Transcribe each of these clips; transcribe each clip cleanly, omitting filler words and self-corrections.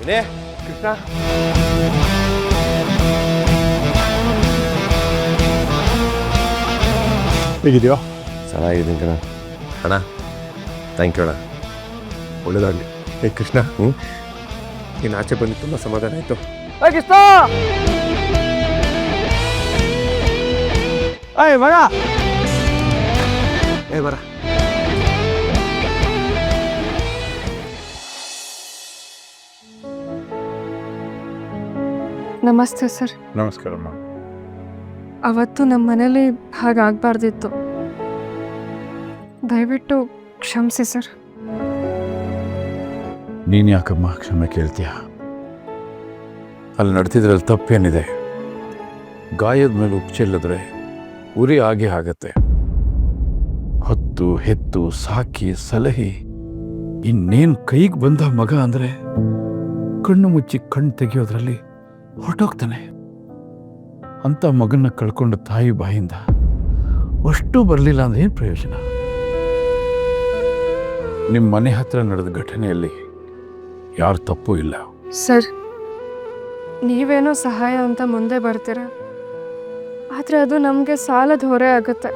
ಏನೇ ಕೃಷ್ಣ, ಹೇಗಿದೆಯೋ? ಚೆನ್ನಾಗಿದ್ದೀನಿ ಕಣ. ಅಣ್ಣ ಥ್ಯಾಂಕ್ ಯು ಅಣ್ಣ, ಒಳ್ಳೇದಾಗಲಿ. ಏ ಕೃಷ್ಣ, ನೀನು ಆಚೆ ಬಂದು ತುಂಬ ಸಮಾಧಾನ ಆಯಿತು. ಕೃಷ್ಣ ಮಗ ಬರ. ನಮಸ್ತೆ ಸರ್. ನಮಸ್ಕಾರಮ್ಮ. ಅವತ್ತು ನಮ್ಮ ಮನೇಲಿ ಹಾಗಾಗಬಾರ್ದಿತ್ತು, ದಯವಿಟ್ಟು ಕ್ಷಮಿಸಿ ಸರ್. ನೀನು ಯಾಕಮ್ಮ ಕ್ಷಮೆ ಕೇಳ್ತೀಯ? ಅಲ್ಲಿ ನಡೆದಿದ್ರಲ್ಲಿ ತಪ್ಪೇನಿದೆ? ಗಾಯದ ಮೇಲೆ ಉಪ್ಪು ಚೆಲ್ಲಿದ್ರೆ ಉರಿ ಆಗೇ ಆಗತ್ತೆ. ಹೊತ್ತು ಹೆತ್ತು ಸಾಕಿ ಸಲಹಿ ಇನ್ನೇನು ಕೈಗೆ ಬಂದ ಮಗ ಅಂದರೆ ಕಣ್ಣು ಮುಚ್ಚಿ ಕಣ್ಣು ತೆಗೆಯೋದ್ರಲ್ಲಿ ಹೊರಟೋಗ್ತಾನೆ. ಅಂಥ ಮಗನ್ನ ಕಳ್ಕೊಂಡ ತಾಯಿ ಬಾಯಿಂದ ಅಷ್ಟು ಬರಲಿಲ್ಲ ಅಂದ್ರೆ ಏನು ಪ್ರಯೋಜನ? ನಿಮ್ಮ ಮನೆ ಹತ್ರ ನಡೆದ ಘಟನೆಯಲ್ಲಿ ಯಾರು ತಪ್ಪು ಇಲ್ಲ. ಸರ್, ನೀವೇನೋ ಸಹಾಯ ಅಂತ ಮುಂದೆ ಬರ್ತೀರ, ಆದರೆ ಅದು ನಮಗೆ ಸಾಲದ ಹೊರೆ ಆಗುತ್ತೆ.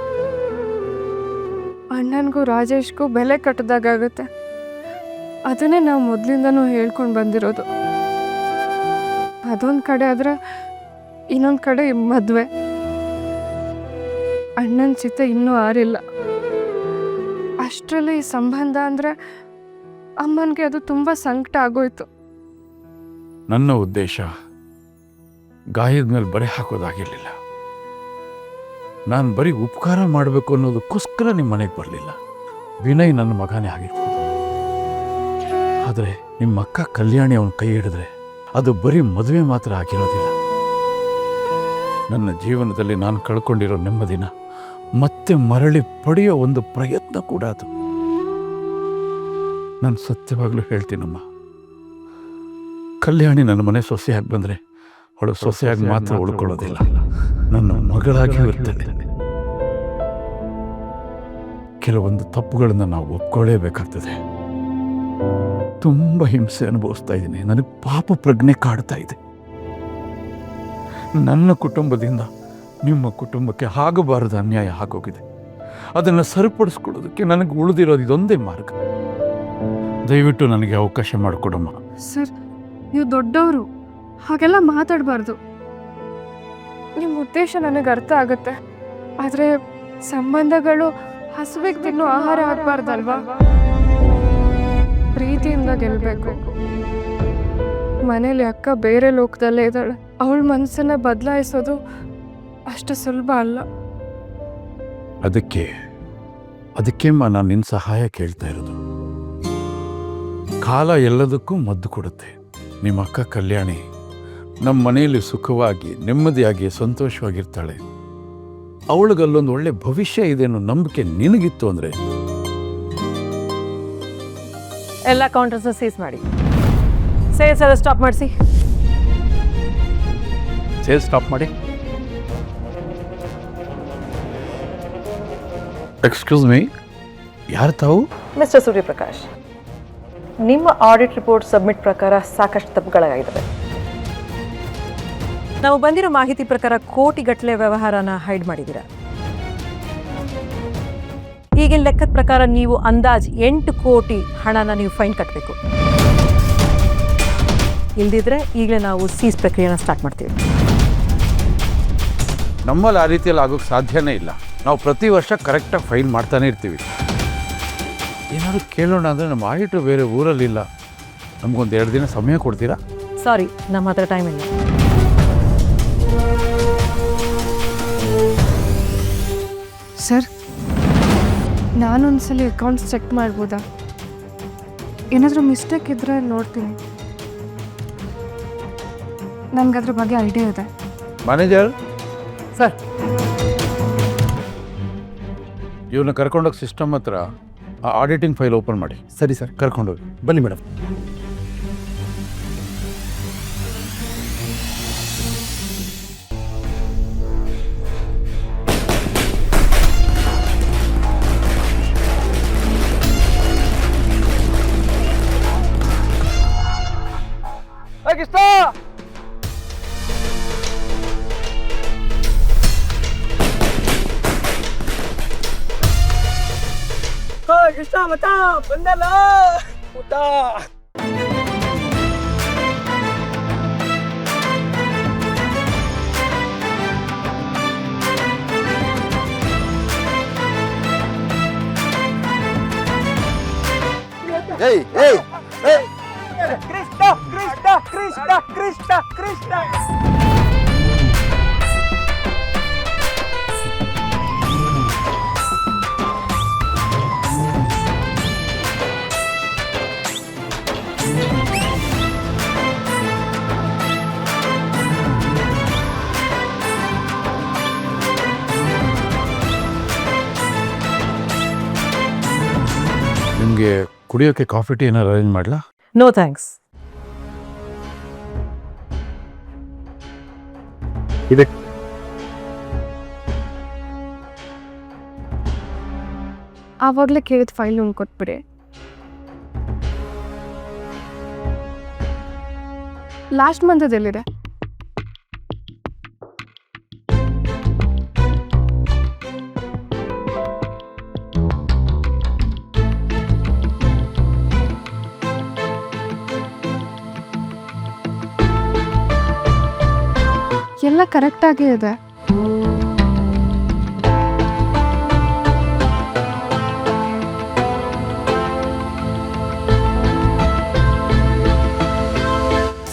ಅಣ್ಣನಿಗೂ ರಾಜೇಶ್ಗೂ ಬೆಲೆ ಕಟ್ಟದಾಗುತ್ತೆ. ಅದನ್ನೇ ನಾವು ಮೊದಲಿಂದನೂ ಹೇಳ್ಕೊಂಡು ಬಂದಿರೋದು. ಅದೊಂದು ಕಡೆ ಆದರೆ ಇನ್ನೊಂದು ಕಡೆ ಮದುವೆ. ಅಣ್ಣನ ಚಿತೆ ಇನ್ನೂ ಆರಿಲ್ಲ. ಅಷ್ಟರಲ್ಲಿ ಈ ಸಂಬಂಧ ಅಂದರೆ ಅಮ್ಮನಿಗೆ ಅದು ತುಂಬ ಸಂಕಟ ಆಗೋಯ್ತು. ನನ್ನ ಉದ್ದೇಶ ಗಾಯದ ಮೇಲೆ ಬರೆ ಹಾಕೋದಾಗಿರಲಿಲ್ಲ. ನಾನು ಬರೀ ಉಪಕಾರ ಮಾಡಬೇಕು ಅನ್ನೋದಕ್ಕೋಸ್ಕರ ನಿಮ್ಮ ಮನೆಗೆ ಬರಲಿಲ್ಲ. ವಿನಯ್ ನನ್ನ ಮಗನೇ ಆಗಿರ್ಬೋದು, ಆದರೆ ನಿಮ್ಮ ಅಕ್ಕ ಕಲ್ಯಾಣಿ ಅವನ ಕೈ ಹಿಡಿದ್ರೆ ಅದು ಬರೀ ಮದುವೆ ಮಾತ್ರ ಆಗಿರೋದಿಲ್ಲ. ನನ್ನ ಜೀವನದಲ್ಲಿ ನಾನು ಕಳ್ಕೊಂಡಿರೋ ನೆಮ್ಮದಿನ ಮತ್ತೆ ಮರಳಿ ಪಡೆಯೋ ಒಂದು ಪ್ರಯತ್ನ ಕೂಡ ಅದು. ನಾನು ಸತ್ಯವಾಗ್ಲೂ ಹೇಳ್ತೀನಮ್ಮ, ಕಲ್ಯಾಣಿ ನನ್ನ ಮನೆ ಸೊಸೆಯಾಗಿ ಬಂದರೆ ಅವಳು ಸೊಸೆಯಾಗಿ ಮಾತ್ರ ಉಳ್ಕೊಳ್ಳೋದಿಲ್ಲ, ನನ್ನ ಮಗಳಾಗಿ ಇರ್ತದೆ. ಕೆಲವೊಂದು ತಪ್ಪುಗಳನ್ನು ನಾವು ಒಪ್ಕೊಳ್ಳೇಬೇಕಾಗ್ತದೆ. ತುಂಬ ಹಿಂಸೆ ಅನುಭವಿಸ್ತಾ ಇದ್ದೀನಿ. ನನಗೆ ಪಾಪ ಪ್ರಜ್ಞೆ ಕಾಡ್ತಾ ಇದೆ. ನನ್ನ ಕುಟುಂಬದಿಂದ ನಿಮ್ಮ ಕುಟುಂಬಕ್ಕೆ ಆಗಬಾರದ ಅನ್ಯಾಯ ಆಗೋಗಿದೆ. ಅದನ್ನು ಸರಿಪಡಿಸ್ಕೊಳ್ಳೋದಕ್ಕೆ ನನಗೆ ಉಳಿದಿರೋದು ಇದೊಂದೇ ಮಾರ್ಗ. ದಯವಿಟ್ಟು ನನಗೆ ಅವಕಾಶ ಮಾಡಿಕೊಡಮ್ಮ. ಸರ್, ನೀವು ದೊಡ್ಡವರು, ಹಾಗೆಲ್ಲ ಮಾತಾಡಬಾರ್ದು. ನಿಮ್ಮ ಉದ್ದೇಶ ನನಗೆ ಅರ್ಥ ಆಗುತ್ತೆ, ಆದರೆ ಸಂಬಂಧಗಳು ಹಸುವಿಗೆ ತಿನ್ನೋ ಆಹಾರ ಆಗಬಾರ್ದಲ್ವಾ? ಪ್ರೀತಿಯಿಂದ ಗೆಲ್ಲಬೇಕು. ಮನೇಲಿ ಅಕ್ಕ ಬೇರೆ ಲೋಕದಲ್ಲೇ ಇದ್ದಾಳೆ. ಅವಳ ಮನಸ್ಸನ್ನ ಬದಲಾಯಿಸೋದು ಅಷ್ಟು ಸುಲಭ ಅಲ್ಲ. ಅದಕ್ಕೆ ನಾನು ನಿನ್ನ ಸಹಾಯ ಕೇಳ್ತಾ ಇರೋದು. ಕಾಲ ಎಲ್ಲದಕ್ಕೂ ಮದ್ದು ಕೊಡುತ್ತೆ. ನಿಮ್ಮ ಅಕ್ಕ ಕಲ್ಯಾಣಿ ನಮ್ಮ ಮನೆಯಲ್ಲಿ ಸುಖವಾಗಿ ನೆಮ್ಮದಿಯಾಗಿ ಸಂತೋಷವಾಗಿರ್ತಾಳೆ. ಅವಳಿಗಲ್ಲೊಂದು ಒಳ್ಳೆ ಭವಿಷ್ಯ ಇದೆ ಅನ್ನೋ ನಂಬಿಕೆ ನಿನಗಿತ್ತು ಅಂದರೆ ಎಲ್ಲ ಕೌಂಟರ್ಸ್ ಸೀಸ್ ಮಾಡಿ, ಸೇಲ್ಸ್ ಎಲ್ಲ ಸ್ಟಾಪ್ ಮಾಡಿಸಿ. ಸೇಲ್ಸ್ ಸ್ಟಾಪ್ ಮಾಡಿ. ಎಕ್ಸ್ಕ್ಯೂಸ್ ಮೀ, ಯಾರು ತಾವು? ಮಿಸ್ಟರ್ ಸೂರ್ಯಪ್ರಕಾಶ್, ನಿಮ್ಮ ಆಡಿಟ್ ರಿಪೋರ್ಟ್ ಸಬ್ಮಿಟ್ ಪ್ರಕಾರ ಸಾಕಷ್ಟು ತಪ್ಪುಗಳಾಗಿದ್ದಾವೆ. ನಾವು ಬಂದಿರೋ ಮಾಹಿತಿ ಪ್ರಕಾರ ಕೋಟಿಗಟ್ಟಲೆ ವ್ಯವಹಾರನ ಹೈಡ್ ಮಾಡಿದ್ದೀರಾ. ಈಗಿನ ಲೆಕ್ಕದ ಪ್ರಕಾರ ನೀವು ಅಂದಾಜು 8 ಕೋಟಿ ಹಣನ ನೀವು ಫೈನ್ ಕಟ್ಟಬೇಕು. ಇಲ್ದಿದ್ರೆ ಈಗಲೇ ನಾವು ಸೀಸ್ ಪ್ರಕ್ರಿಯೆನ ಸ್ಟಾರ್ಟ್ ಮಾಡ್ತೀವಿ. ನಮ್ಮಲ್ಲಿ ಆ ರೀತಿಯಲ್ಲಿ ಆಗೋಕ್ಕೆ ಸಾಧ್ಯನೇ ಇಲ್ಲ. ನಾವು ಪ್ರತಿ ವರ್ಷ ಕರೆಕ್ಟಾಗಿ ಫೈಲ್ ಮಾಡ್ತಾನೆ ಇರ್ತೀವಿ. ಏನಾದರೂ ಕೇಳೋಣ ಅಂದರೆ ನಮ್ಮ ಆಡಿಟ್ರು ಬೇರೆ ಊರಲ್ಲಿಲ್ಲ. ನಮಗೊಂದು 2 ದಿನ ಸಮಯ ಕೊಡ್ತೀರಾ? ಸಾರಿ, ನಮ್ಮ ಹತ್ರ ಟೈಮ್ ಇಲ್ಲ. ಸರ್, ನಾನೊಂದ್ಸಲಿ ಅಕೌಂಟ್ಸ್ ಚೆಕ್ ಮಾಡ್ಬೋದಾ? ಏನಾದರೂ ಮಿಸ್ಟೇಕ್ ಇದ್ದರೆ ನೋಡ್ತೀನಿ. ನನಗದ್ರ ಬಗ್ಗೆ ಐಡಿಯಾ ಇದೆ. ಮ್ಯಾನೇಜರ್ ಸರ್, ಇವನ್ನ ಕರ್ಕೊಂಡೋಗಿ ಸಿಸ್ಟಮ್ ಹತ್ರ ಆ ಆಡಿಟಿಂಗ್ ಫೈಲ್ ಓಪನ್ ಮಾಡಿ. ಸರಿ ಸರ್, ಕರ್ಕೊಂಡೋಗಿ. ಬನ್ನಿ ಮೇಡಮ್. ಕೃಷ್ಣ ಕೃಷ್ಣ ಮತ ಬಂದಲ್ಲ ಊಟ ಏಯ್ ಏಯ್ ಏಯ್ ಕೃಷ್ಣ ಕೃಷ್ಣ ಕೃಷ್ಣ ಕೃಷ್ಣ ಕೃಷ್ಣ ನಿಮಗೆ ಕುಡಿಯೋಕ್ಕೆ ಕಾಫಿ ಟೀ ಏನಾರು ಅರೇಂಜ್ ಮಾಡಲಾ? No thanks. ಇದೆ ಆವಾಗಲೇ ಕೇಳಿದ ಫೈಲ್ ಒಂದು ಕೊಟ್ಬಿಡಿ. ಲಾಸ್ಟ್ ಮಂತದ್ದು ಎಲ್ಲಿದೆ? ಎಲ್ಲ ಕರೆಕ್ಟಾಗೇ ಇದೆ.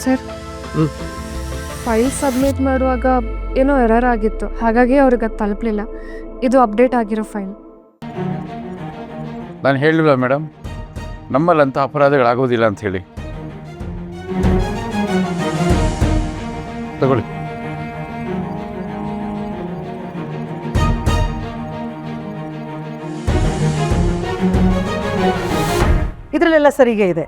ಸರ್, ಫೈಲ್ ಸಬ್ಮಿಟ್ ಮಾಡುವಾಗ ಏನೋ ಎರರ್ ಆಗಿತ್ತು, ಹಾಗಾಗಿ ಅವ್ರಿಗೆ ಅದು ತಲುಪಲಿಲ್ಲ. ಇದು ಅಪ್ಡೇಟ್ ಆಗಿರೋ ಫೈಲ್. ನಾನು ಹೇಳಿಲ್ಲ ಮೇಡಮ್, ನಮ್ಮಲ್ಲಂಥ ಅಪರಾಧಗಳಾಗೋದಿಲ್ಲ ಅಂತ ಹೇಳಿ. ತಗೊಳ್ಳಿ. ಇದರಲ್ಲೆಲ್ಲ ಸರಿಗೆ ಇದೆ.